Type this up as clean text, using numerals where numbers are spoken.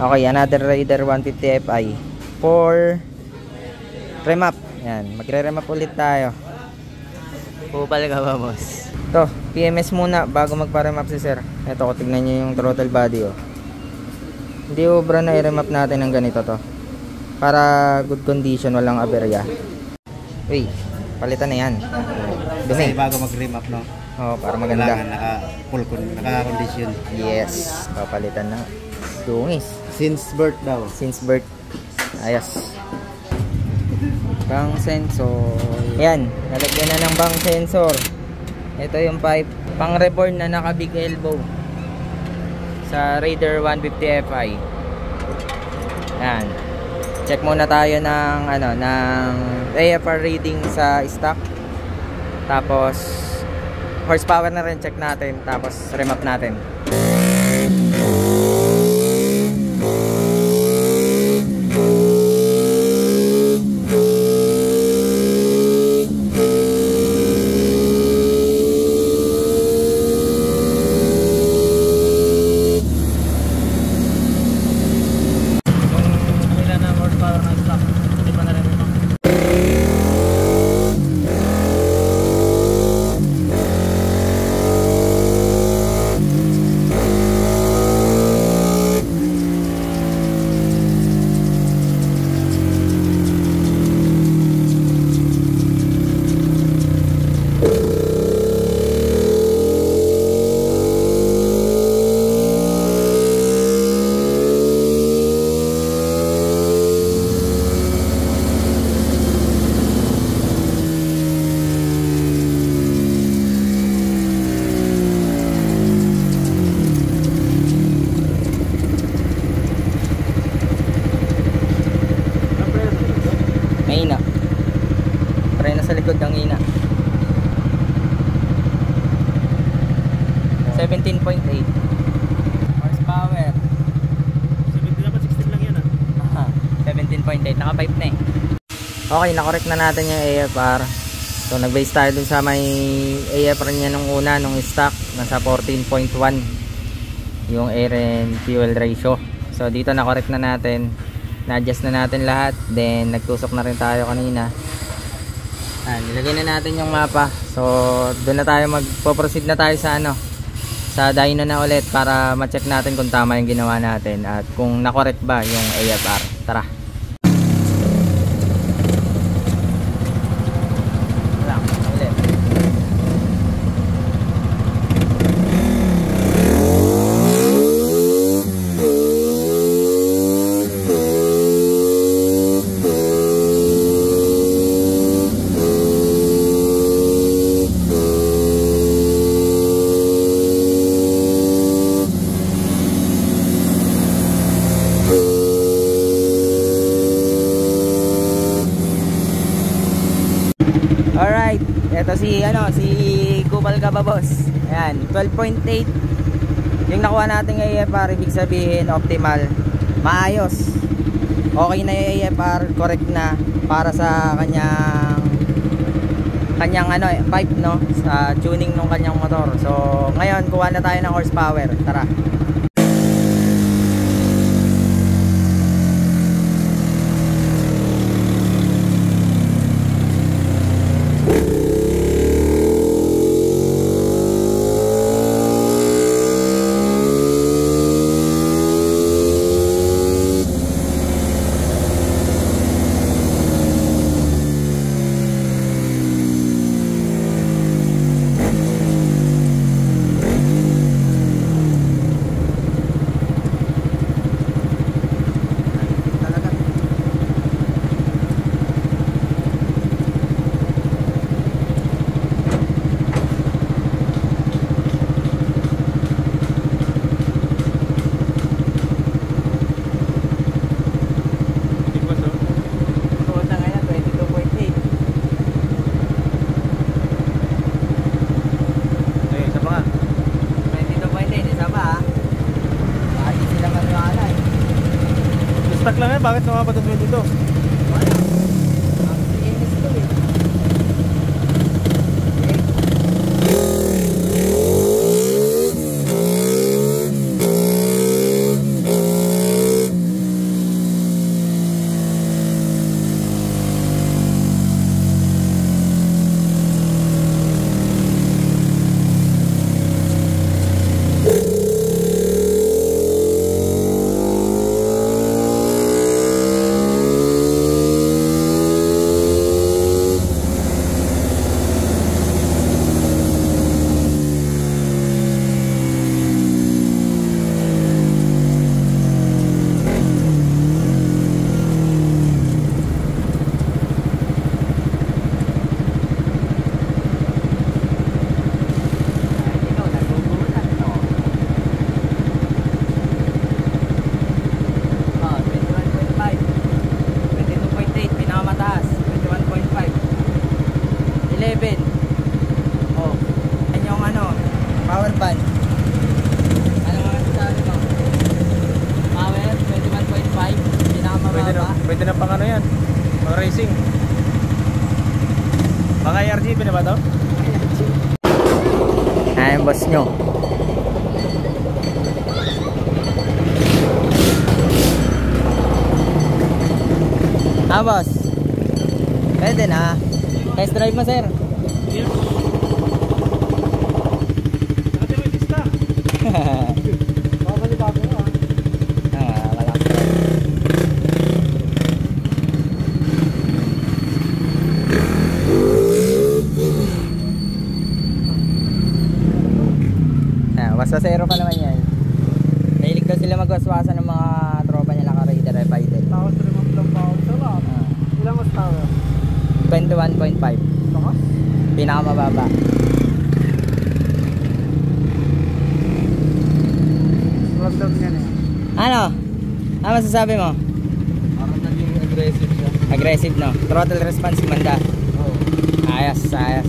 Okay, another Raider 150 Fi for remap. Yan, magre-remap ulit tayo. Kupal ka ba, boss? Ito, PMS muna bago magpa-remap si sir. Ito, tignan nyo yung throttle body, oh. Hindi obra na i-remap natin ng ganito to. Para good condition, walang aberya. Uy, palitan na yan. Kasi bago mag-remap, no? Oo, para maganda. Naka-condition. Yes, papalitan na. Dungis. Since birth daw. Since birth. Ayos. Bang sensor. Ayan, nalagyan na ng bang sensor. Ito yung pipe pang reborn na naka big elbow sa Raider 150 Fi. Ayan. Check muna tayo ng ng AFR reading sa stock. Tapos horsepower na rin check natin, tapos remap natin. Mahina. Preno sa likod ng ina. 17.8 horsepower. 17 dapat 16 lang yan, ah. 17.8, naka 5 na eh. Okay, nakorek na natin yung AFR. So nag-base tayo dun sa may AFR niya nung una, nung stock, nasa 14.1 yung air and fuel ratio. So dito nakorek na natin, na-adjust na natin lahat. Then nagtusok na rin tayo kanina. Nilagay na natin yung mapa. So doon na tayo magpo-proceed na tayo sa sa dyno na ulit para ma-check natin kung tama yung ginawa natin at kung na-correct ba yung AFR. Tara. Alright, ito si Kupal ka ba, boss? Ayan, 12.8 yung nakuha natin ng AFR, ibig sabihin optimal, maayos, okay na yung AFR, correct na para sa kanyang pipe, no, sa tuning ng kanyang motor. So ngayon kuha na tayo ng horsepower. Tara. Stock lang yan, bakit namapatas mo dito? Wala. Inis to eh. 11. Oh. Yan yung ano, power band. Ano nga sabi mo? Power 21.5, pinakamababa. Pwede na pang ano yan. Pang racing. Mga RGB na ba to? Ayan boss nyo. Boss. Pwede na. Test drive mo, sir. Yes. Dati may lista. Babalik ako Malakas na. Basta zero pa naman yan. Nahilig daw sila magwaswasan ng mga tropa niya naka-Raider F-Idle. Tapos remote lang pa ako sa lab. Ilang mas tower? 21.5. Takas? Pinakamababa. Ragdag niya na yan. Ano? Ano masasabi mo? Parang naging aggressive siya. Aggressive, no? Throttle response gumanda. Oo. Ayos, ayos.